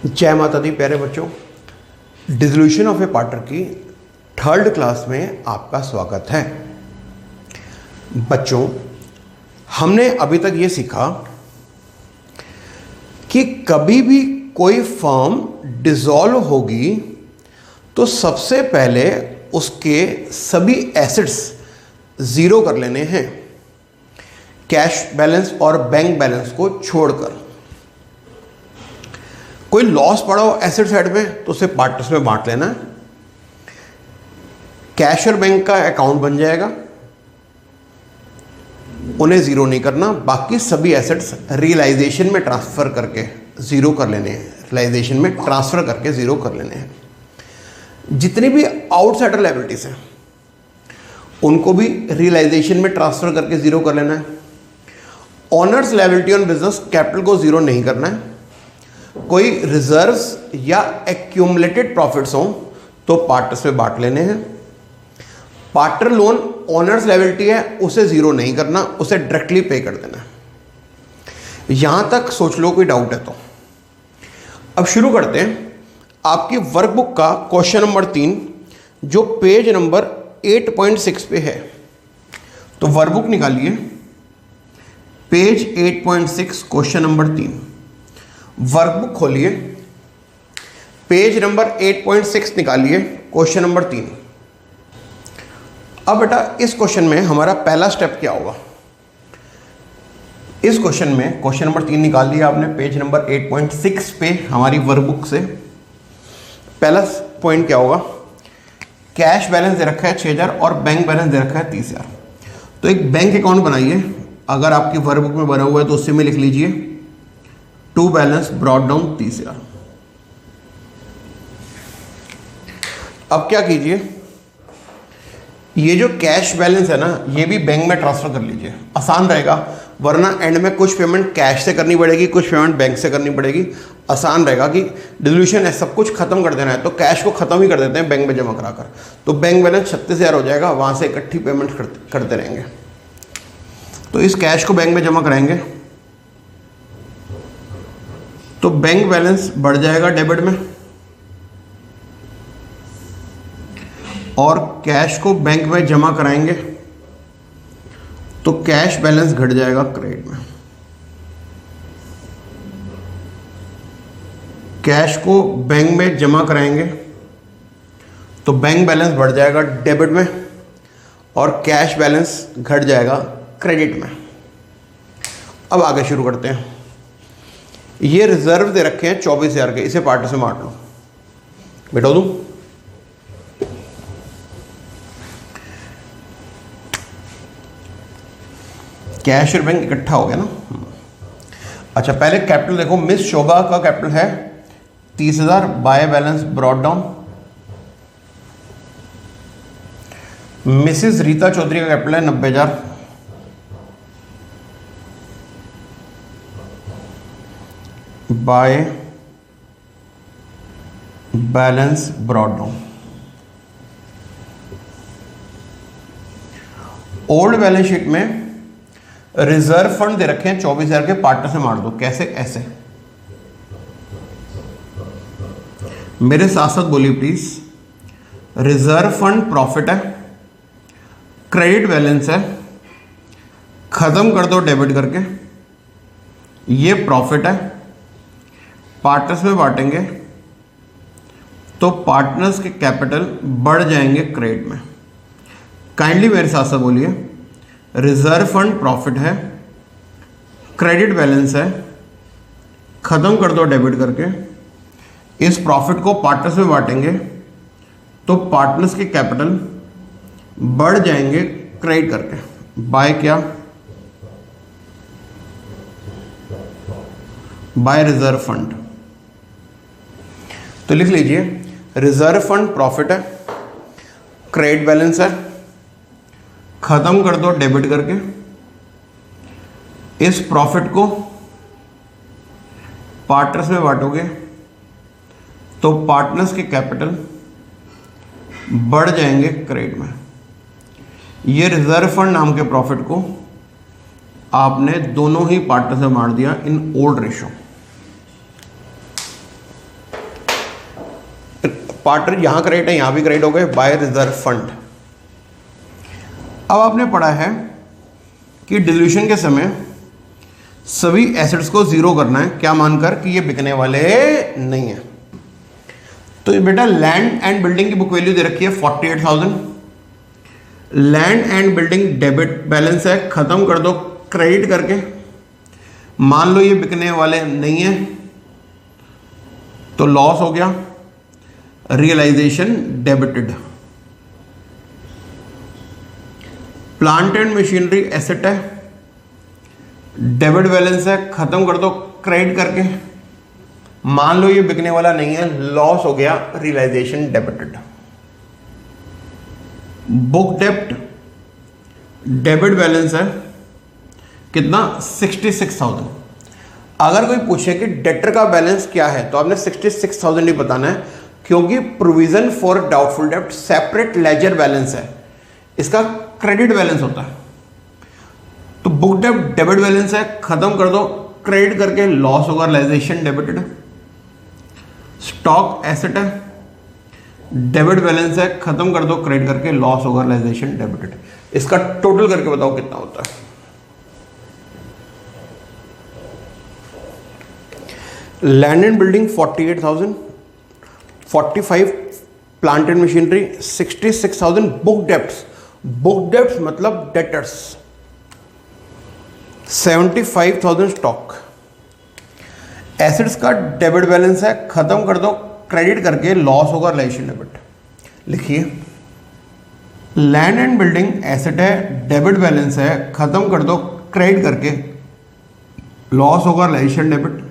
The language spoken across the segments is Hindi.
जय माता दी प्यारे बच्चों, डिसोल्यूशन ऑफ ए पार्टनर की थर्ड क्लास में आपका स्वागत है। बच्चों, हमने अभी तक ये सीखा कि कभी भी कोई फर्म डिसॉल्व होगी तो सबसे पहले उसके सभी एसेट्स ज़ीरो कर लेने हैं, कैश बैलेंस और बैंक बैलेंस को छोड़कर। कोई लॉस पड़ा हो एसेट साइड में तो उसे पार्टनर्स में बांट लेना है। कैश और बैंक का अकाउंट बन जाएगा, उन्हें ज़ीरो नहीं करना। बाकी सभी एसेट्स रियलाइजेशन में ट्रांसफ़र करके ज़ीरो कर लेने हैं, रियलाइजेशन में ट्रांसफ़र करके ज़ीरो कर लेने हैं। जितनी भी आउटसाइडर लायबिलिटीज़ हैं उनको भी रियलाइजेशन में ट्रांसफ़र करके ज़ीरो कर लेना है। Honours liability on business capital को ज़ीरो नहीं करना है। कोई रिजर्व्स या एक्यूमुलेटेड प्रॉफिट्स हों तो पार्टनर्स में बांट लेने हैं। पार्टनर लोन ऑनर्स लायबिलिटी है, उसे ज़ीरो नहीं करना, उसे डायरेक्टली पे कर देना है। यहाँ तक सोच लो कोई डाउट है तो। अब शुरू करते हैं। आपकी वर्कबुक का क्वेश्चन नंबर 3 जो पेज नंबर 8.6 पे है, तो वर्कबुक निकालिए, पेज 8.6 क्वेश्चन नंबर 3। वर्कबुक खोलिए, पेज नंबर 8.6 निकालिए, क्वेश्चन नंबर 3। अब बेटा इस क्वेश्चन में हमारा पहला स्टेप क्या होगा? इस क्वेश्चन में क्वेश्चन नंबर 3 निकाल लिया आपने पेज नंबर 8.6 पे हमारी वर्कबुक से। पहला पॉइंट क्या होगा? कैश बैलेंस दे रखा है 6000 और बैंक बैलेंस दे रखा है 30000। तो एक बैंक अकाउंट बनाइए, अगर आपकी वर्कबुक में बना हुआ है तो उससे में लिख लीजिए टू बैलेंस ब्रॉट डाउन 30000। अब क्या कीजिए, ये जो कैश बैलेंस है ना, ये भी बैंक में ट्रांसफर कर लीजिए, आसान रहेगा। वरना एंड में कुछ पेमेंट कैश से करनी पड़ेगी, कुछ पेमेंट बैंक से करनी पड़ेगी। आसान रहेगा कि डिसोल्यूशन है, सब कुछ खत्म कर देना है तो कैश को खत्म ही कर देते हैं बैंक में जमा कराकर। तो बैंक बैलेंस 36,000 हो जाएगा, वहां से इकट्ठी पेमेंट करते रहेंगे। तो इस कैश को बैंक में जमा कराएंगे तो बैंक बैलेंस बढ़ जाएगा डेबिट में, और कैश को बैंक में जमा कराएंगे तो कैश बैलेंस घट जाएगा क्रेडिट में। कैश को बैंक में जमा कराएंगे तो बैंक बैलेंस बढ़ जाएगा डेबिट में, और कैश बैलेंस घट जाएगा क्रेडिट में। अब आगे शुरू करते हैं। ये रिजर्व दे रखे हैं 24,000 के, इसे पार्टनर से बांट लो। बेटा दूं, कैश और बैंक इकट्ठा हो गया ना। अच्छा, पहले कैपिटल देखो, मिस शोभा का कैपिटल है 30,000, by balance brought down. Mrs Rita Chaudhary का कैपिटल है 90,000, by balance brought down. Old balance sheet में रिजर्व फंड दे रखे हैं 24,000 के, पार्टनर से मार दो। कैसे? ऐसे। मेरे साथ साथ बोलिए प्लीज। रिजर्व फंड प्रॉफिट है, क्रेडिट बैलेंस है, खत्म कर दो डेबिट करके। ये प्रॉफिट है, पार्टनर्स में बांटेंगे तो पार्टनर्स के कैपिटल बढ़ जाएंगे क्रेडिट में। काइंडली मेरे साथ साथ बोलिए। रिजर्व फंड प्रॉफिट है, क्रेडिट बैलेंस है, खत्म कर दो डेबिट करके। इस प्रॉफिट को पार्टनर्स में बांटेंगे तो पार्टनर्स के कैपिटल बढ़ जाएंगे क्रेडिट करके। बाय क्या? By reserve fund. तो लिख लीजिए, रिजर्व फंड प्रॉफिट है, क्रेडिट बैलेंस है, खत्म कर दो डेबिट करके। इस प्रॉफिट को पार्टनर्स में बांटोगे तो पार्टनर्स के कैपिटल बढ़ जाएंगे क्रेडिट में। ये रिजर्व फंड नाम के प्रॉफिट को आपने दोनों ही पार्टनर से बांट दिया इन ओल्ड रेशो। पार्टनर यहाँ क्रेडिट है, यहाँ भी क्रेडिट हो गए बाय रिजर्व फंड। अब आपने पढ़ा है कि डिसोल्यूशन के समय सभी एसेट्स को जीरो करना है, क्या मानकर कि ये बिकने वाले नहीं है। तो ये बेटा लैंड एंड बिल्डिंग की बुक वैल्यू दे रखी है 48,000, land and building debit balance है, खत्म कर दो क्रेडिट करके। मान लो ये बिकने वाले नहीं है तो लॉस हो गया, realisation debited. Plant and machinery asset है, डेबिट बैलेंस है, खत्म कर दो क्रेडिट करके। मान लो ये बिकने वाला नहीं है, लॉस हो गया, रियलाइजेशन डेबिटेड। बुक डेप्ट डेबिट बैलेंस है कितना 66,000। अगर कोई पूछे कि डेटर का बैलेंस क्या है तो आपने 66,000 ही बताना है, क्योंकि प्रोविजन फॉर डाउटफुल डेब्ट सेपरेट लेजर बैलेंस है, इसका क्रेडिट बैलेंस होता है। तो बुक डेब्ट डेबिट बैलेंस है, खत्म कर दो क्रेडिट करके, लॉस होगा, रियलाइजेशन डेबिटेड। स्टॉक एसेट है, डेबिट बैलेंस है, खत्म कर दो क्रेडिट करके, लॉस होगा, रियलाइजेशन डेबिटेड। इसका टोटल करके बताओ कितना होता है। Land and building 48,000, 45 plant and machinery 66,000, book debts मतलब डेटर्स 75,000, स्टॉक। एसेट्स का डेबिट बैलेंस है, खत्म कर दो क्रेडिट करके, लॉस होगा, रियलाइजेशन डेबिट। लिखिए लैंड एंड बिल्डिंग एसेट है, डेबिट बैलेंस है, खत्म कर दो क्रेडिट करके, लॉस होगा, realisation debit.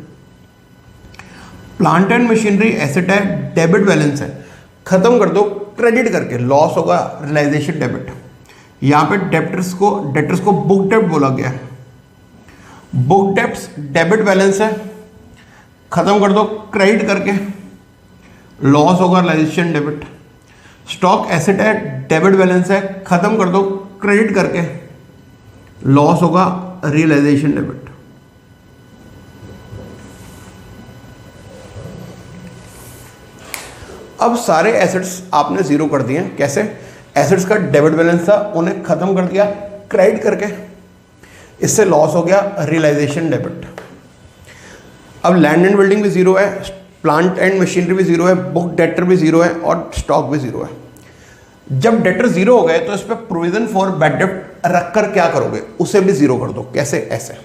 Plant and machinery asset है, डेबिट बैलेंस है, खत्म कर दो क्रेडिट करके, लॉस होगा, रियलाइजेशन डेबिट। यहां पे डेटर्स को बुक डेप्ट बोला गया है। बुक डेप्ट्स डेबिट बैलेंस है, खत्म कर दो क्रेडिट करके, लॉस होगा, रियलाइजेशन डेबिट। स्टॉक एसेट है, डेबिट बैलेंस है, खत्म कर दो क्रेडिट करके, लॉस होगा, रियलाइजेशन डेबिट। अब सारे एसेट्स आपने जीरो कर दिए। कैसे? एसेट्स का डेबिट बैलेंस था, उन्हें खत्म कर दिया क्रेडिट करके, इससे लॉस हो गया, रियलाइजेशन डेबिट। अब लैंड एंड बिल्डिंग भी जीरो है, प्लांट एंड मशीनरी भी जीरो है, बुक डेटर भी जीरो है और स्टॉक भी जीरो है। जब डेटर जीरो हो गए तो इस पर प्रोविजन फॉर बैड डेट रखकर क्या करोगे? उसे भी जीरो कर दो। कैसे? ऐसे।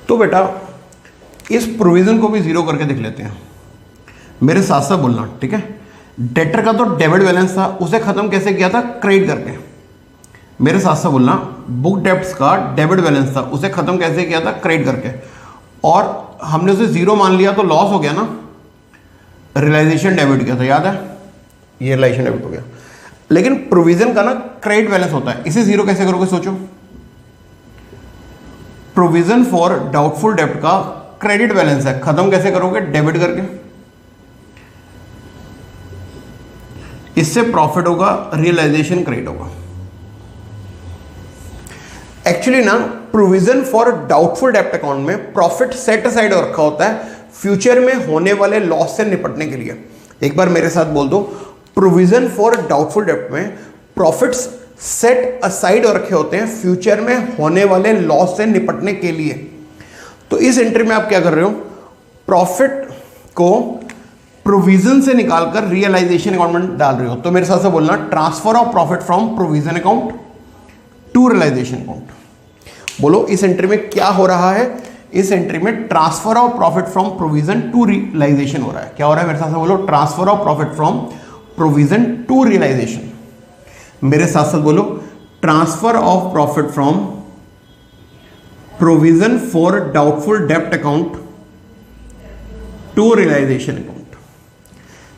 तो बेटा इस प्रोविजन को भी जीरो करके देख लेते हैं, मेरे साथ साथ बोलना, ठीक है? डेटर का तो डेबिट बैलेंस था, उसे खत्म कैसे किया था? क्रेडिट करके। मेरे साथ साथ बोलना, बुक डेब्ट्स का डेबिट बैलेंस था, उसे खत्म कैसे किया था? क्रेडिट करके। और हमने उसे जीरो मान लिया तो लॉस हो गया ना, रियलाइजेशन डेबिट किया था, याद है? ये रियलाइजेशन डेबिट हो गया। लेकिन प्रोविजन का ना क्रेडिट बैलेंस होता है, इसे जीरो कैसे करोगे? सोचो, प्रोविजन फॉर डाउटफुल डेब्ट का क्रेडिट बैलेंस है, खत्म कैसे करोगे? डेबिट करके। इससे प्रॉफिट होगा, रियलाइजेशन क्रेडिट होगा। एक्चुअली ना प्रोविजन फॉर डाउटफुल डेब्ट अकाउंट में प्रॉफिट सेट असाइड रखा होता है फ्यूचर में होने वाले लॉस से निपटने के लिए। एक बार मेरे साथ बोल दो, प्रोविजन फॉर डाउटफुल डेब्ट में प्रॉफिट्स सेट असाइड रखे होते हैं फ्यूचर में होने वाले लॉस से निपटने के लिए। तो इस एंट्री में आप क्या कर रहे हो? प्रॉफिट को प्रोविजन से निकालकर रियलाइजेशन अकाउंट में डाल रहे हो। तो मेरे साथ से बोलना, transfer of profit from provision account to realisation account. बोलो इस एंट्री में क्या हो रहा है? इस एंट्री में transfer of profit from provision to realisation हो रहा है। क्या हो रहा है? मेरे साथ से बोलो, transfer of profit from provision to realisation. मेरे साथ साथ बोलो, transfer of profit from provision for doubtful डेब्ट अकाउंट टू रियलाइजेशन अकाउंट।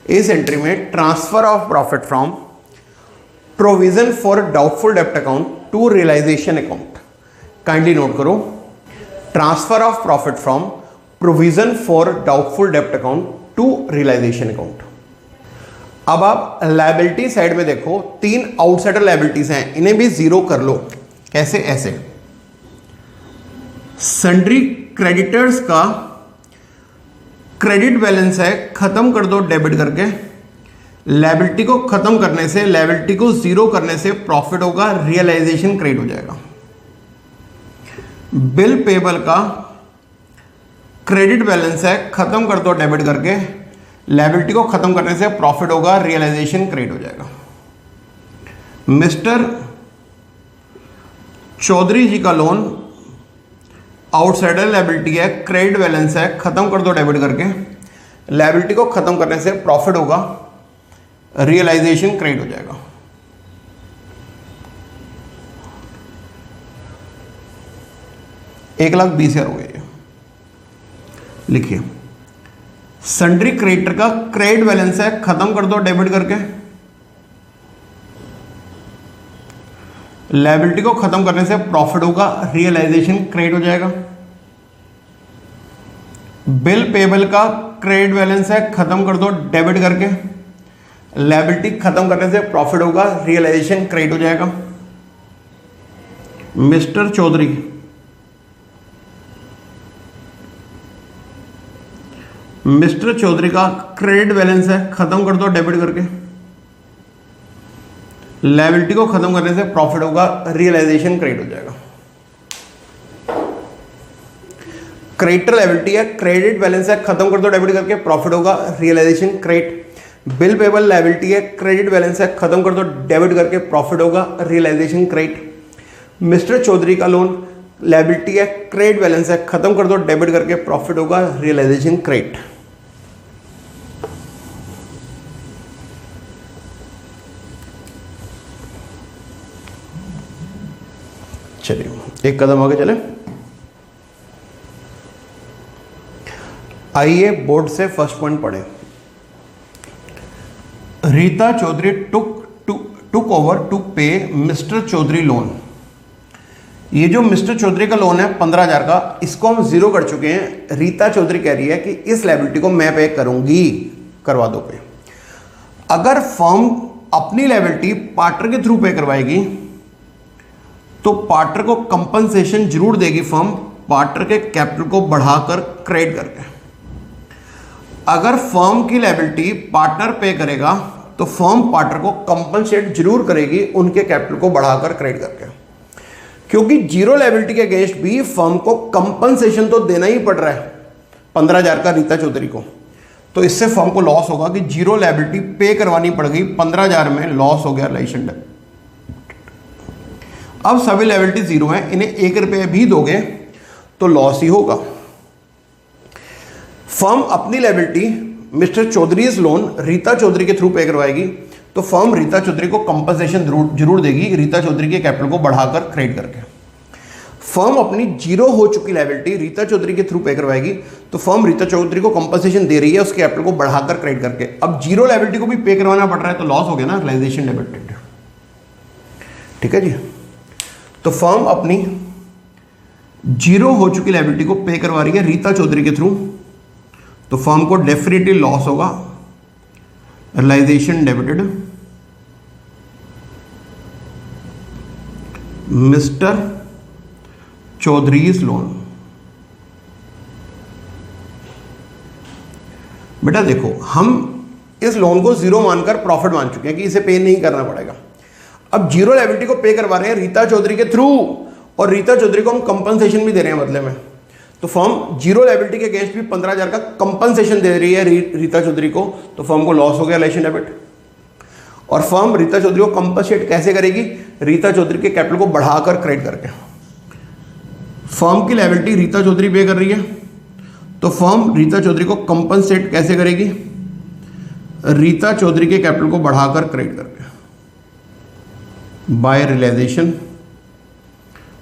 इस एंट्री में transfer of profit from provision for doubtful डेब्ट account to realisation account. Kindly note करो, transfer of profit from provision for doubtful डेब्ट अकाउंट टू रियलाइजेशन अकाउंट। अब आप लायबिलिटी साइड में देखो, 3 आउटसाइडर लायबिलिटीज हैं, इन्हें भी जीरो कर लो। कैसे? ऐसे। सन्ड्री क्रेडिटर्स का क्रेडिट बैलेंस है, खत्म कर दो डेबिट करके। लायबिलिटी को खत्म करने से, लायबिलिटी को जीरो करने से प्रॉफिट होगा, रियलाइजेशन क्रेडिट हो जाएगा। बिल पेबल का क्रेडिट बैलेंस है, खत्म कर दो डेबिट करके। लायबिलिटी को खत्म करने से प्रॉफिट होगा, रियलाइजेशन क्रेडिट हो जाएगा। मिस्टर चौधरी जी का लोन आउटसाइडर लायबिलिटी है, क्रेडिट बैलेंस है, खत्म कर दो डेबिट करके। लायबिलिटी को खत्म करने से प्रॉफिट होगा, रियलाइजेशन क्रेडिट हो जाएगा। $1,20,000 हो गया। लिखिए, सन्ड्री क्रेडिटर का क्रेडिट बैलेंस है, खत्म कर दो डेबिट करके। लायबिलिटी को खत्म करने से प्रॉफिट होगा, रियलाइजेशन क्रेडिट हो जाएगा। बिल पेबल का क्रेडिट बैलेंस है, खत्म कर दो डेबिट करके। लायबिलिटी खत्म करने से प्रॉफिट होगा, रियलाइजेशन क्रेडिट हो जाएगा। मिस्टर चौधरी का क्रेडिट बैलेंस है, खत्म कर दो डेबिट करके। लायबिलिटी को खत्म करने से प्रॉफिट होगा, रियलाइजेशन क्रेडिट हो जाएगा। क्रेडिटर लायबिलिटी है, क्रेडिट बैलेंस है, खत्म कर दो डेबिट करके, प्रॉफिट होगा, realisation credit. Bill payable liability है, क्रेडिट बैलेंस है, खत्म कर दो डेबिट करके, प्रॉफिट होगा, रियलाइजेशन क्रेडिट। मिस्टर चौधरी का लोन लायबिलिटी है, क्रेडिट बैलेंस है, खत्म कर दो डेबिट करके, प्रॉफिट होगा, रियलाइजेशन क्रेडिट। चलिए एक कदम आगे चले। आइए बोर्ड से फर्स्ट पॉइंट पढ़े। Rita Chaudhary took over to pay Mr Chaudhary loan. ये जो मिस्टर चौधरी का लोन है 15,000 का, इसको हम जीरो कर चुके हैं। रीता चौधरी कह रही है कि इस लायबिलिटी को मैं पे करूंगी, करवा दो पे। अगर फर्म अपनी लायबिलिटी पार्टनर के थ्रू पे करवाएगी तो पार्टनर को कंपनसेशन जरूर देगी फर्म, पार्टनर के कैपिटल को बढ़ाकर क्रेडिट करके। अगर फर्म की लायबिलिटी पार्टनर पे करेगा तो फर्म पार्टनर को कंपनसेट जरूर करेगी उनके कैपिटल को बढ़ाकर क्रेडिट करके, क्योंकि जीरो लायबिलिटी के अगेंस्ट भी फर्म को कंपनसेशन तो देना ही पड़ रहा है 15,000 का रीता चौधरी को। तो इससे फर्म को लॉस होगा कि जीरो लायबिलिटी पे करवानी पड़ गई, 15,000 में लॉस हो गया रिलेशन डेबिट। अब सभी लायबिलिटी जीरो हैं, इन्हें ₹1 भी दोगे तो लॉस ही होगा। फर्म अपनी liability Mr Chaudhary's loan Rita Chaudhary के थ्रू पे करवाएगी तो फर्म रीता चौधरी को कंपनसेशन जरूर देगी, रीता चौधरी के कैपिटल को बढ़ाकर क्रेडिट करके। फर्म अपनी जीरो हो चुकी लायबिलिटी रीता चौधरी के थ्रू पे करवाएगी तो फर्म रीता चौधरी को कंपनसेशन दे रही है उसके कैपिटल को बढ़ाकर क्रेडिट करके। अब जीरो लायबिलिटी को भी पे करवाना पड़ रहा है तो लॉस हो गया ना, रियलाइजेशन डेबिटेड। ठीक है जी। तो फर्म अपनी जीरो हो चुकी लायबिलिटी को पे करवा रही है रीता चौधरी के थ्रू, तो फर्म को डेफिनेटली लॉस होगा, realisation debited. Mr Chaudhary's loan. बेटा देखो, हम इस लोन को जीरो मानकर प्रॉफिट मान चुके हैं कि इसे पे नहीं करना पड़ेगा। अब जीरो लायबिलिटी को पे करवा रहे हैं रीता चौधरी के थ्रू और रीता चौधरी को हम कंपनसेशन भी दे रहे हैं बदले में। तो फर्म जीरो लायबिलिटी के अगेंस्ट भी 15,000 का कंपनसेशन दे रही है रीता चौधरी को, तो फर्म को लॉस हो गया रिलेशन डेबिट। और फर्म रीता चौधरी को कंपनसेट कैसे करेगी? रीता चौधरी के कैपिटल को बढ़ाकर क्रेडिट करके। फर्म की लायबिलिटी रीता चौधरी पे कर रही है तो फर्म रीता चौधरी को कंपनसेट कैसे करेगी? रीता चौधरी के कैपिटल को बढ़ाकर क्रेडिट करके, बाय रियलाइजेशन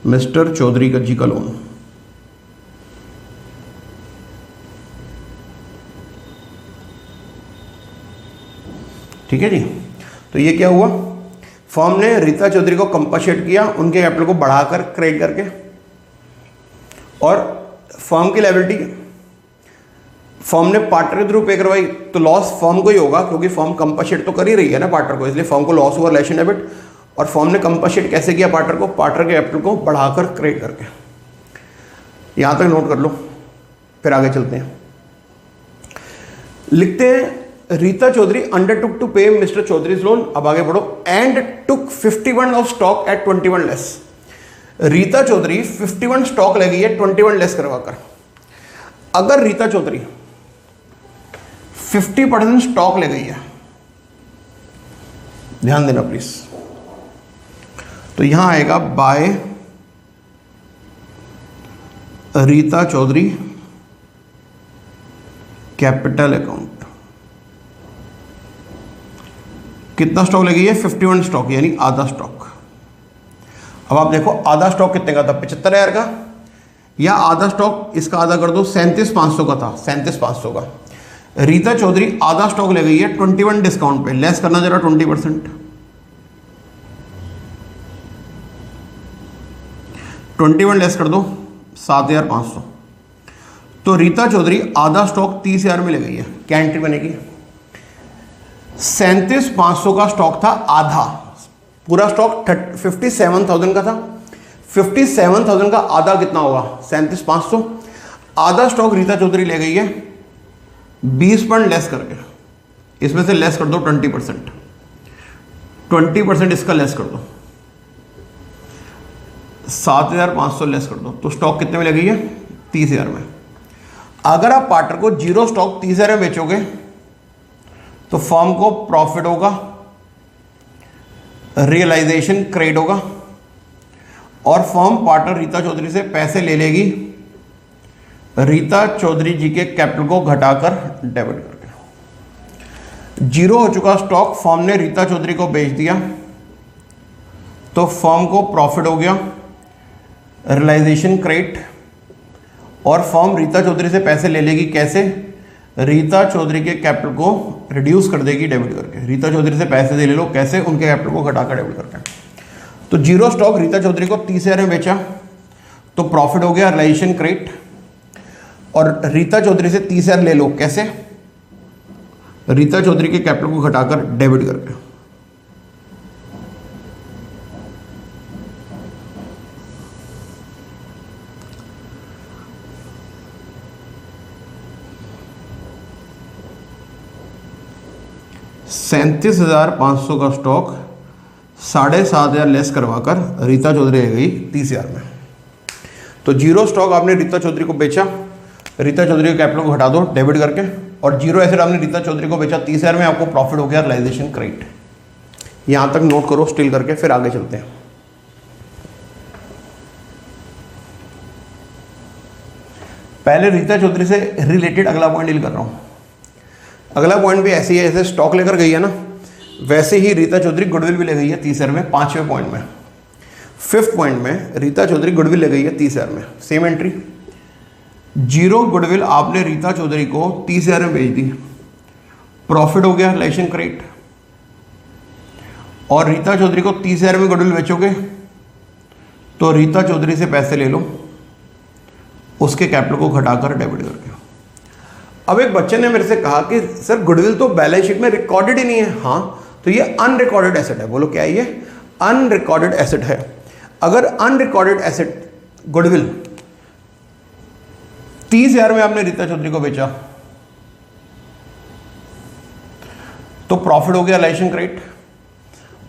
मिस्टर चौधरी का जी का लोन। ठीक है जी। तो ये क्या हुआ, फर्म ने रीता चौधरी को कंपनसेट किया उनके कैपिटल को बढ़ाकर क्रेडिट करके, और फर्म की लायबिलिटी फर्म ने पार्टनर के थ्रू पे करवाई तो लॉस फर्म को ही होगा, क्योंकि फर्म कंपनसेट तो कर ही रही है ना पार्टनर को, इसलिए फर्म को लॉस हुआ रिलेशन डेबिट। और फर्म ने कंपनसेट कैसे किया पार्टनर को? पार्टनर के कैपिटल को बढ़ाकर क्रेडिट करके। यहां तक नोट कर लो, फिर आगे चलते हैं। लिखते हैं Rita Chaudhary undertook to pay Mr Chaudhary's loan, अब आगे बढ़ो, and took 51 of stock at 21 less. Rita Chaudhary 51 stock ले गई है 21 लेस करवाकर। अगर रीता चौधरी 50% स्टॉक ले गई है, ध्यान देना प्लीज, तो यहां आएगा by Rita Chaudhary capital account. कितना स्टॉक ले गई है? 51 स्टॉक, यानी आधा स्टॉक। अब आप देखो आधा स्टॉक कितने का था? 75,000 का, या आधा स्टॉक इसका आधा कर दो 37,500 का था, 37,500 का। रीता चौधरी आधा स्टॉक ले गई है 21 डिस्काउंट पे, लेस करना जरा 20%, 21 लेस कर दो 7,500। तो रीता चौधरी आधा स्टॉक 30,000 में ले गई है। क्या एंट्री बनेगी? 37,500 का स्टॉक था आधा, पूरा स्टॉक 57,000 का था। 57,000 का आधा कितना होगा? 37,500। आधा स्टॉक रीता चौधरी ले गई है 20% लेस करके, इसमें से लेस कर दो 20%, 20% इसका लेस कर दो, 7,500 लेस कर दो, तो स्टॉक कितने में ले गई है? 30,000 में। अगर आप पार्टनर को जीरो स्टॉक 30,000 में बेचोगे तो फर्म को प्रॉफिट होगा, रियलाइजेशन क्रेडिट होगा, और फर्म पार्टनर रीता चौधरी से पैसे ले लेगी रीता चौधरी जी के कैपिटल को घटाकर डेबिट करके। जीरो हो चुका स्टॉक फर्म ने रीता चौधरी को बेच दिया, तो फर्म को प्रॉफिट हो गया, रियलाइजेशन क्रेडिट, और फर्म रीता चौधरी से पैसे ले लेगी। कैसे? रीता चौधरी के कैपिटल को रिड्यूस कर देगी डेबिट करके। रीता चौधरी से पैसे ले लो, कैसे? उनके कैपिटल को घटाकर डेबिट करके। तो जीरो स्टॉक रीता चौधरी को 30,000 में बेचा तो प्रॉफिट हो गया, रियलाइजेशन क्रेडिट, और रीता चौधरी से 30,000 ले लो, कैसे? रीता चौधरी के कैपिटल को घटाकर डेबिट करके। $37,500 का स्टॉक 7,500 लेस करवाकर रीता चौधरी रह गई 30,000 में। तो जीरो स्टॉक आपने रीता चौधरी को बेचा, रीता चौधरी के कैपिटल को घटा दो डेबिट करके, और जीरो एसेट आपने रीता चौधरी को बेचा 30,000 में, आपको प्रॉफिट हो गया, रियलाइजेशन क्रेडिट। यहां तक नोट करो स्टिल करके, फिर आगे चलते हैं। पहले रीता चौधरी से रिलेटेड अगला पॉइंट डील कर रहा हूं। अगला पॉइंट भी ऐसे ही है, जैसे स्टॉक लेकर गई है ना, वैसे ही रीता चौधरी गुडविल भी ले गई है 30,000 में, 5वें पॉइंट में। 5th पॉइंट में रीता चौधरी गुडविल ले गई है 30,000 में, सेम एंट्री। जीरो गुडविल आपने रीता चौधरी को 30,000 में बेच दी, प्रॉफिट हो गया, रियलाइजेशन क्रेडिट, और रीता चौधरी को 30,000 में गुडविल बेचोगे तो रीता चौधरी से पैसे ले लो, उसके कैपिटल को घटाकर डेबिट करके। अब एक बच्चे ने मेरे से कहा कि सर गुडविल तो बैलेंस शीट में रिकॉर्डेड ही नहीं है। हाँ, तो ये अनरिकॉर्डेड एसेट है। बोलो क्या है ये? अनरिकॉर्डेड एसेट है। अगर अनरिकॉर्डेड एसेट गुडविल 30,000 में आपने रीता चौधरी को बेचा तो प्रॉफिट हो गया, रियलाइजेशन क्रेडिट,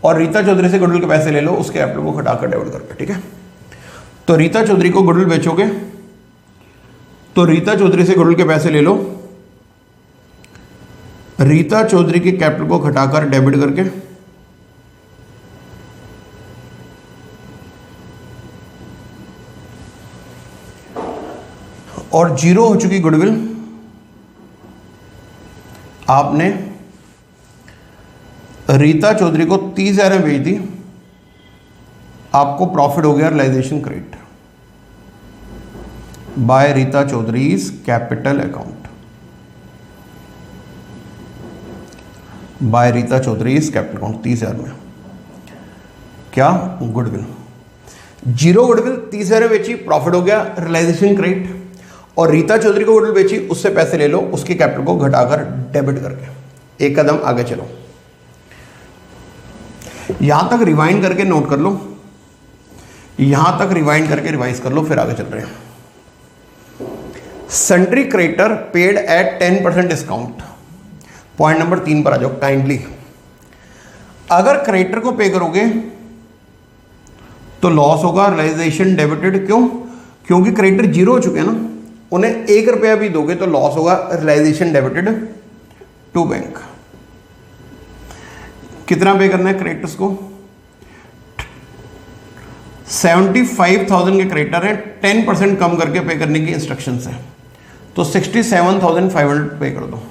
और रीता चौधरी से गुडविल के पैसे ले लो, उसके कैपिटल को घटाकर डेबिट करके। ठीक है, तो रीता चौधरी को गुडविल बेचोगे तो रीता चौधरी से गुडविल के पैसे ले लो, रीता चौधरी के कैपिटल को घटाकर डेबिट करके, और जीरो हो चुकी गुडविल आपने रीता चौधरी को 30,000 में बेच दी, आपको प्रॉफिट हो गया, realisation credit by Rita Chaudhary's capital account, by Rita Chaudhary's capital account 30,000 में। क्या? गुडविल। जीरो गुडविल 30,000 में बेची, प्रॉफिट हो गया, रियलाइजेशन क्रेडिट, और रीता चौधरी को गुडविल बेची, उससे पैसे ले लो, उसके कैपिटल को घटाकर डेबिट करके। एक कदम आगे चलो, यहां तक रिवाइंड करके नोट कर लो, यहां तक रिवाइंड करके रिवाइज कर लो, फिर आगे चल रहे हैं। Sundry creditor paid at 10% discount. Point number 3 पर आ जाओ काइंडली। अगर क्रेडिटर को पे करोगे तो लॉस होगा, रियलाइजेशन डेबिटेड। क्यों? क्योंकि क्रेडिटर जीरो हो चुके हैं ना, उन्हें 1 रुपया भी दोगे तो लॉस होगा, रियलाइजेशन डेबिटेड टू बैंक। कितना पे करना है क्रेडिटर्स को? 75,000 के क्रेडिटर हैं, 10% कम करके पे करने की इंस्ट्रक्शंस है, तो 67,500 पे कर दो।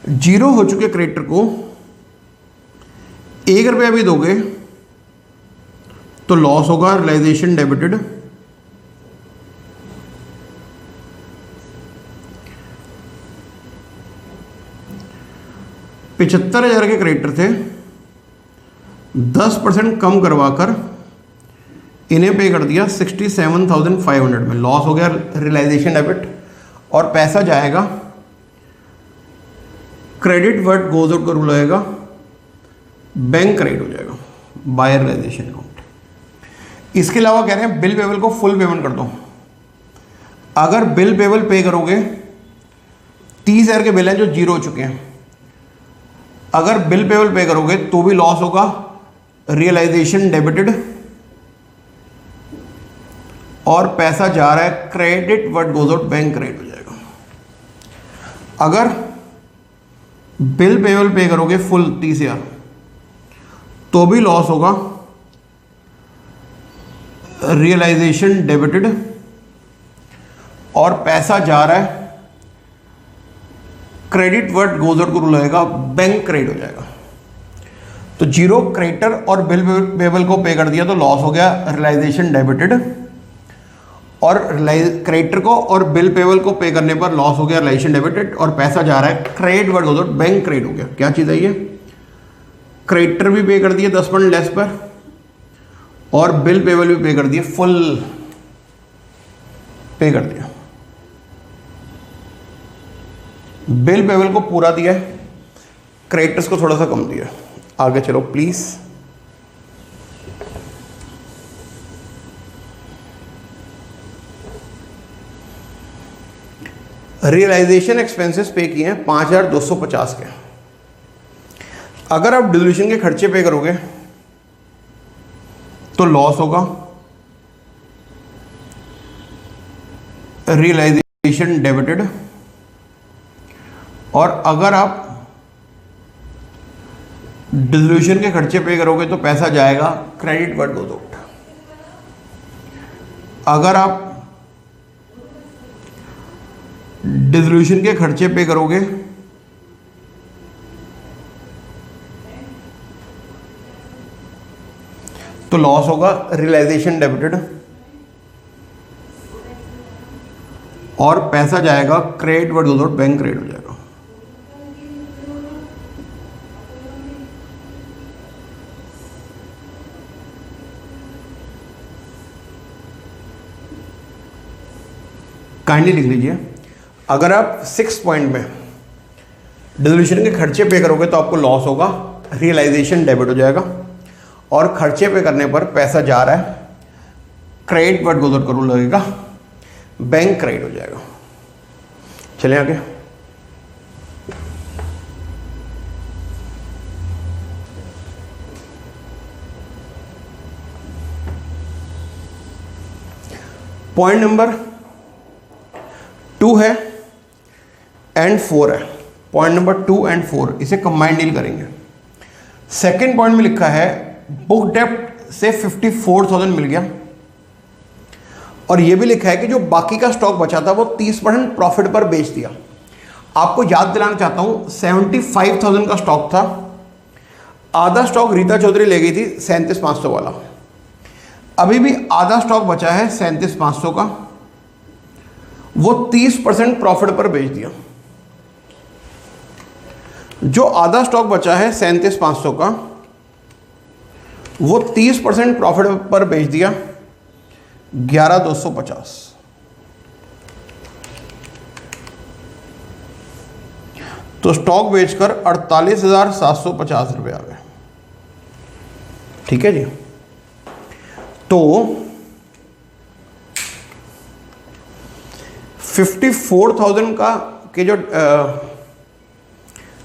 जीरो हो चुके क्रेडिटर को 1 रुपया भी दोगे तो लॉस होगा, रियलाइजेशन डेबिटेड। $75,000 के क्रेडिटर थे, 10% कम करवाकर इन्हें पे कर दिया 67,500 में, लॉस हो गया, रियलाइजेशन डेबिट, और पैसा जाएगा, क्रेडिट वर्ड गोज आउट का रूल आएगा, बैंक क्रेडिट हो जाएगा बाय रियलाइजेशन अकाउंट। इसके अलावा कह रहे हैं बिल पेबल को फुल पेमेंट कर दो। अगर बिल पेबल पे करोगे, 30,000 के बिल हैं जो जीरो हो चुके हैं, अगर बिल पेबल पे करोगे तो भी लॉस होगा, रियलाइजेशन डेबिटेड, और पैसा जा रहा है, credit word goes out, bank credit हो जाएगा। अगर बिल पेबल पे करोगे फुल 30,000 तो भी लॉस होगा, रियलाइजेशन डेबिटेड, और पैसा जा रहा है, क्रेडिट वर्ड गोज आउट को रूल आएगा, बैंक क्रेडिट हो जाएगा। तो जीरो क्रेडिटर और बिल पेबल को पे कर दिया तो लॉस हो गया, रियलाइजेशन डेबिटेड, और क्रेडिटर को और बिल पेबल को पे करने पर लॉस हो गया, रियलाइजेशन डेबिटेड, और पैसा जा रहा है, credit word goes out, bank credit हो गया। क्या चीज़ है ये? क्रेडिटर भी पे कर दिए 10% लेस पर, और बिल पेबल भी पे कर दिए, फुल पे कर दिया। बिल पेबल को पूरा दिया है, क्रेडिटर्स को थोड़ा सा कम दिया। आगे चलो प्लीज। रियलाइजेशन एक्सपेंसेस पे किए हैं 5,250 के। अगर आप डिल्यूशन के खर्चे पे करोगे तो लॉस होगा, रियलाइजेशन डेबिटेड, और अगर आप डिल्यूशन के खर्चे पे करोगे तो पैसा जाएगा, क्रेडिट वर्ड गोज आउट। अगर आप डिल्यूशन के खर्चे पे करोगे तो लॉस होगा, रियलाइजेशन डेबिटेड, और पैसा जाएगा, credit word goes out, bank credit हो जाएगा। काइंडली लिख लीजिए। अगर आप 6 पॉइंट में डिल्यूशन के खर्चे पे करोगे तो आपको लॉस होगा, रियलाइजेशन डेबिट हो जाएगा, और खर्चे पे करने पर पैसा जा रहा है, क्रेडिट वर्ड गोज आउट का रूल लगेगा, बैंक क्रेडिट हो जाएगा। चलें आगे। पॉइंट नंबर 2 है एंड 4 है। पॉइंट नंबर 2 एंड 4 इसे कंबाइंड डील करेंगे। सेकंड पॉइंट में लिखा है बुक डेप्ट से 54,000 मिल गया, और यह भी लिखा है कि जो बाकी का स्टॉक बचा था वो 30% प्रॉफिट पर बेच दिया। आपको याद दिलाना चाहता हूं 75,000 का स्टॉक था, आधा स्टॉक रीता चौधरी ले गई थी 37,500 वाला, अभी भी आधा स्टॉक बचा है 37,500 का, वो 30% प्रॉफिट पर बेच दिया। जो आधा स्टॉक बचा है 37,500 का, वो 30% प्रॉफिट पर बेच दिया 11,250। तो स्टॉक बेचकर 48,750 रुपये आ गए। ठीक है जी। तो 54,000 का के जो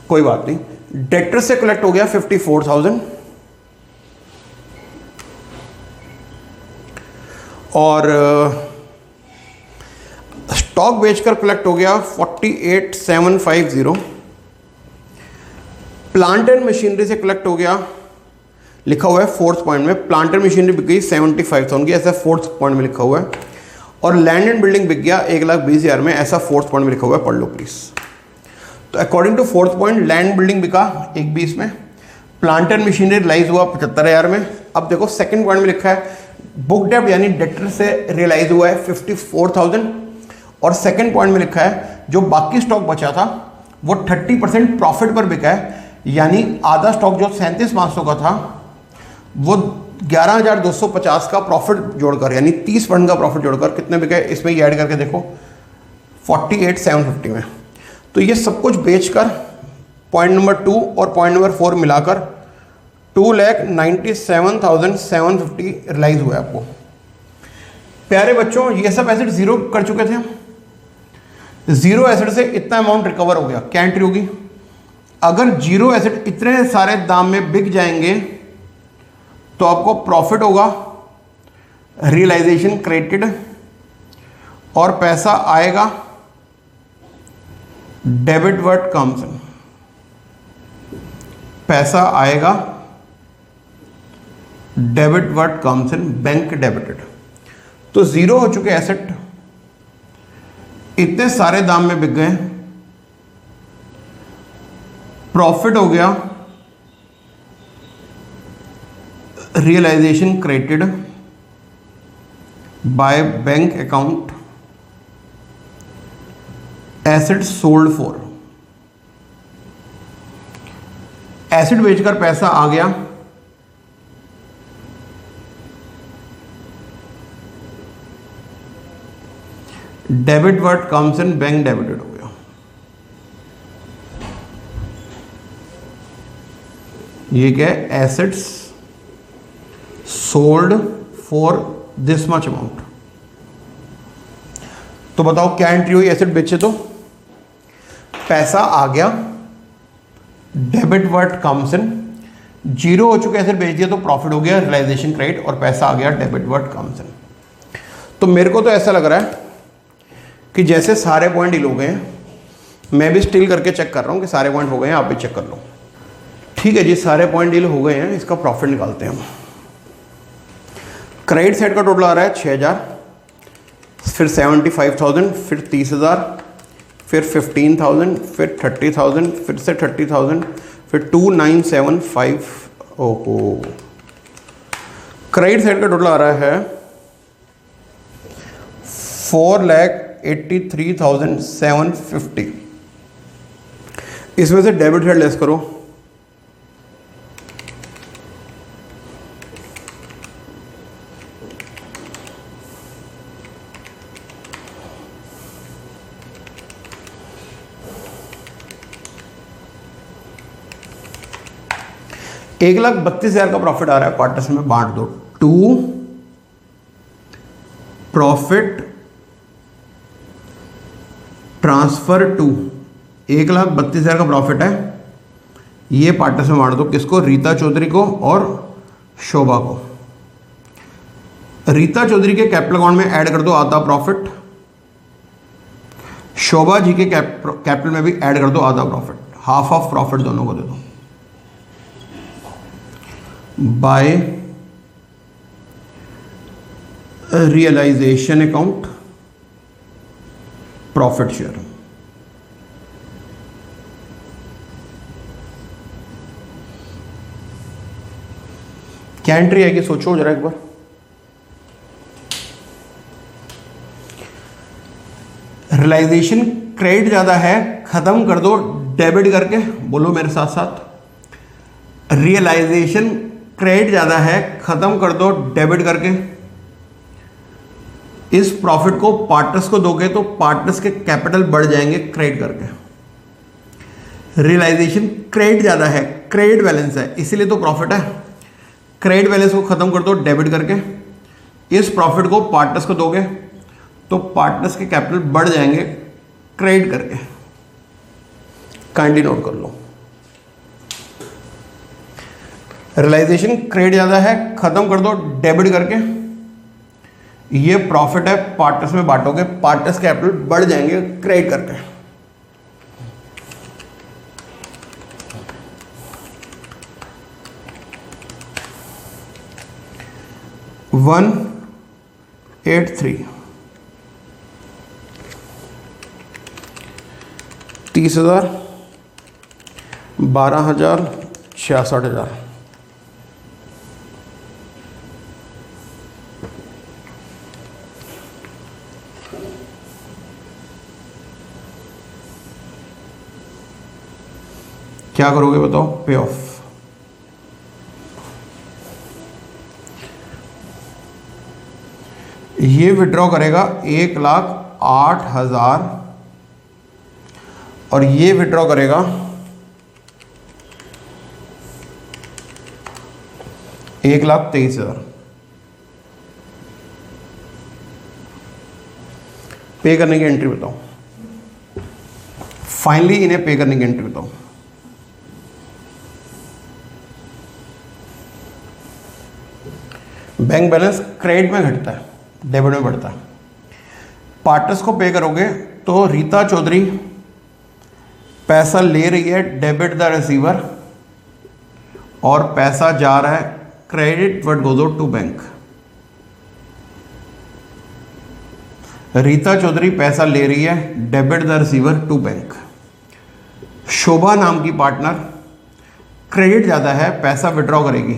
कोई बात नहीं, डेटर से कलेक्ट हो गया 54,000 और स्टॉक बेचकर कलेक्ट हो गया 48,750। प्लांट एंड मशीनरी से कलेक्ट हो गया, लिखा हुआ है फोर्थ पॉइंट में, प्लांट एंड मशीनरी बिक गई 75,000 की, ऐसा फोर्थ पॉइंट में लिखा हुआ है। और लैंड एंड बिल्डिंग बिक गया 1,20,000 में, ऐसा फोर्थ पॉइंट में लिखा हुआ है, पढ़ लो प्लीज। तो according to fourth point land building बिका 1,20 में, प्लांट एंड मशीनरी रिलाइज हुआ 75,000 में। अब देखो सेकंड पॉइंट में लिखा है बुक डेब्ट यानी डेटर से रियलाइज हुआ है 54,000 और सेकंड पॉइंट में लिखा है जो बाकी स्टॉक बचा था वो 30% प्रॉफिट पर बिका है, यानी आधा स्टॉक जो 37,500 का था वो 11,250 का प्रॉफिट जोड़कर यानी 30% का प्रॉफिट जोड़कर कितने बिका है, इसमें ये ऐड करके देखो 48,750 में। तो ये सब कुछ बेचकर पॉइंट नंबर 2 और पॉइंट नंबर 4 मिलाकर 2,97,750 रिलाइज हुआ है आपको। प्यारे बच्चों, ये सब एसेट जीरो कर चुके थे हम, जीरो एसेट से इतना अमाउंट रिकवर हो गया, क्या एंट्री होगी? अगर जीरो एसेट इतने सारे दाम में बिक जाएंगे तो आपको प्रॉफिट होगा, रियलाइजेशन क्रेडिटेड और पैसा आएगा डेबिट वर्ड कम्स इन, पैसा आएगा debit word comes in, bank debited. तो जीरो हो चुके एसेट इतने सारे दाम में बिक गए, प्रॉफिट हो गया, realisation credited by bank account, asset sold for, asset बेचकर पैसा आ गया, debit word comes in, bank debited हो गया। ये क्या है? Assets sold for this much amount. तो बताओ क्या एंट्री हुई एसेट बेचे तो? पैसा आ गया, डेबिट वर्ड कम्स इन, जीरो हो चुके एसेट बेच दिया तो प्रॉफिट हो गया, रियलाइजेशन क्रेडिट और पैसा आ गया, डेबिट वर्ड कम्स इन। तो मेरे को तो ऐसा लग रहा है कि जैसे सारे पॉइंट डील हो गए हैं, मैं भी स्टिल करके चेक कर रहा हूं कि सारे पॉइंट हो गए हैं, आप भी चेक कर लो। ठीक है जी, सारे पॉइंट डील हो गए हैं, इसका प्रॉफिट निकालते हैं हम। क्रेडिट साइड का टोटल आ रहा है 6,000, फिर 75,000, फिर 30,000, फिर 15,000, फिर 30,000, फिर से 30,000, फिर 2,975। ओहो, क्रेडिट साइड का टोटल आ रहा है 4,83,750। इसमें से डेबिट साइड लेस करो, $1,32,000 का प्रॉफिट आ रहा है, पार्टनर्स में बांट दो। टू प्रॉफिट ट्रांसफर टू, 1,32,000 का प्रॉफिट है, ये पार्टनर्स में बांट दो। किसको? रीता चौधरी को और शोभा को। रीता चौधरी के कैपिटल अकाउंट में ऐड कर दो आधा प्रॉफिट, शोभा जी के कैपिटल में भी ऐड कर दो आधा प्रॉफिट, हाफ ऑफ प्रॉफिट दोनों को दे दो। By realisation account, profit share. क्या एंट्री आएगी सोचो जरा एक बार। रियलाइजेशन क्रेडिट ज्यादा है, खत्म कर दो डेबिट करके, बोलो मेरे साथ साथ। रियलाइजेशन क्रेडिट ज्यादा है, खत्म कर दो डेबिट करके। इस प्रॉफिट को पार्टनर्स को दोगे तो पार्टनर्स के कैपिटल बढ़ जाएंगे क्रेडिट करके। रियलाइजेशन क्रेडिट ज्यादा है, क्रेडिट बैलेंस है, इसीलिए तो प्रॉफिट है। क्रेडिट बैलेंस को खत्म कर दो डेबिट करके। इस प्रॉफिट को पार्टनर्स को दोगे तो पार्टनर्स के कैपिटल बढ़ जाएंगे क्रेडिट करके। काइंडली नोट कर लो, रियलाइजेशन क्रेडिट ज़्यादा है, खत्म कर दो डेबिट करके। ये प्रॉफिट है, पार्टनर्स में बांटोगे, पार्टनर्स कैपिटल बढ़ जाएंगे क्रेडिट करके। वन 8,3 30,000 12,000 66,000। क्या करोगे बताओ? पे ऑफ। ये विड्रॉ करेगा 1,08,000 और ये विड्रॉ करेगा 1,23,000। पे करने की एंट्री बताओ, फाइनली इन्हें पे करने की एंट्री बताओ। बैंक बैलेंस क्रेडिट में घटता है, डेबिट में बढ़ता है। पार्टनर्स को पे करोगे तो रीता चौधरी पैसा ले रही है डेबिट द रिसीवर और पैसा जा रहा है credit what goes out to bank. Rita Chaudhary पैसा ले रही है debit the receiver to bank. Shobha नाम की पार्टनर क्रेडिट ज़्यादा है, पैसा विड्रॉ करेगी।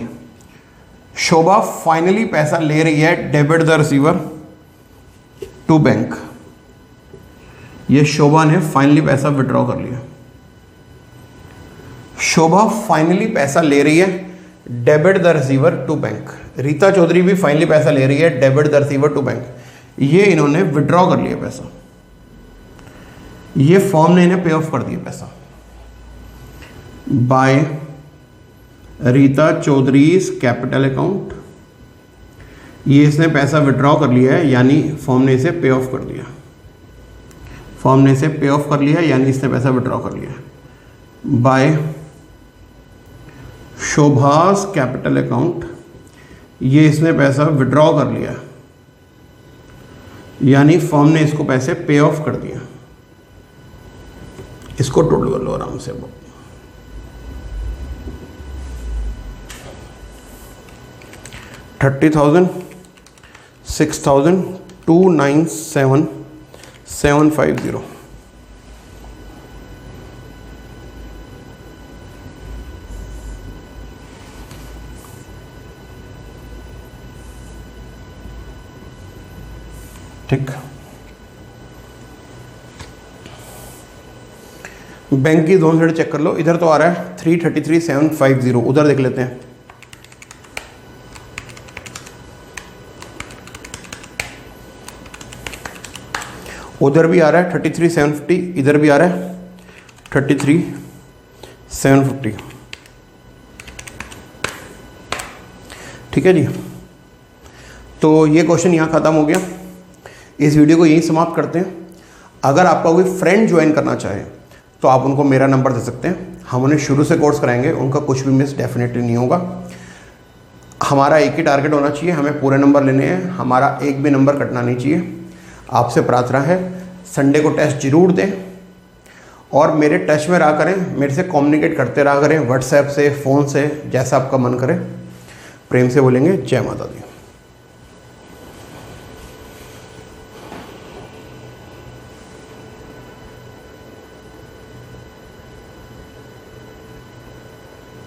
शोभा फाइनली पैसा ले रही है debit the receiver to bank. ये शोभा ने फाइनली पैसा विड्रॉ कर लिया। शोभा फाइनली पैसा ले रही है debit the receiver to bank. Rita Chaudhary भी फाइनली पैसा ले रही है debit the receiver to bank. ये इन्होंने विड्रॉ कर लिया पैसा, ये फॉर्म ने इन्हें पे ऑफ कर दिया पैसा by Rita Chaudhary's capital account. ये इसने पैसा विड्रॉ कर लिया है, यानी फॉर्म ने इसे पे ऑफ कर दिया। फॉर्म ने इसे पे ऑफ कर लिया यानी इसने पैसा विड्रॉ कर लिया बाय शोभास कैपिटल अकाउंट। ये इसने पैसा विड्रॉ कर लिया यानी फॉर्म ने इसको पैसे पे ऑफ कर दिया। इसको टोटल कर लो आराम से। वो 30,000 6,000 297,750। ठीक। बैंक की दोनों साइड चेक कर लो। इधर तो आ रहा है 333,750, उधर देख लेते हैं। उधर भी आ रहा है 33,750, इधर भी आ रहा है 33,750। ठीक है जी, तो ये क्वेश्चन यहाँ ख़त्म हो गया। इस वीडियो को यहीं समाप्त करते हैं। अगर आपका कोई फ्रेंड ज्वाइन करना चाहे तो आप उनको मेरा नंबर दे सकते हैं। हम उन्हें शुरू से कोर्स कराएंगे, उनका कुछ भी मिस डेफिनेटली नहीं होगा। हमारा एक ही टारगेट होना चाहिए, हमें पूरे नंबर लेने हैं, हमारा एक भी नंबर कटना नहीं चाहिए। आपसे प्रार्थना है संडे को टेस्ट जरूर दें और मेरे टच में रहा करें, मेरे से कम्युनिकेट करते रहा करें, व्हाट्सएप से, फ़ोन से, जैसा आपका मन करे। प्रेम से बोलेंगे जय माता दी।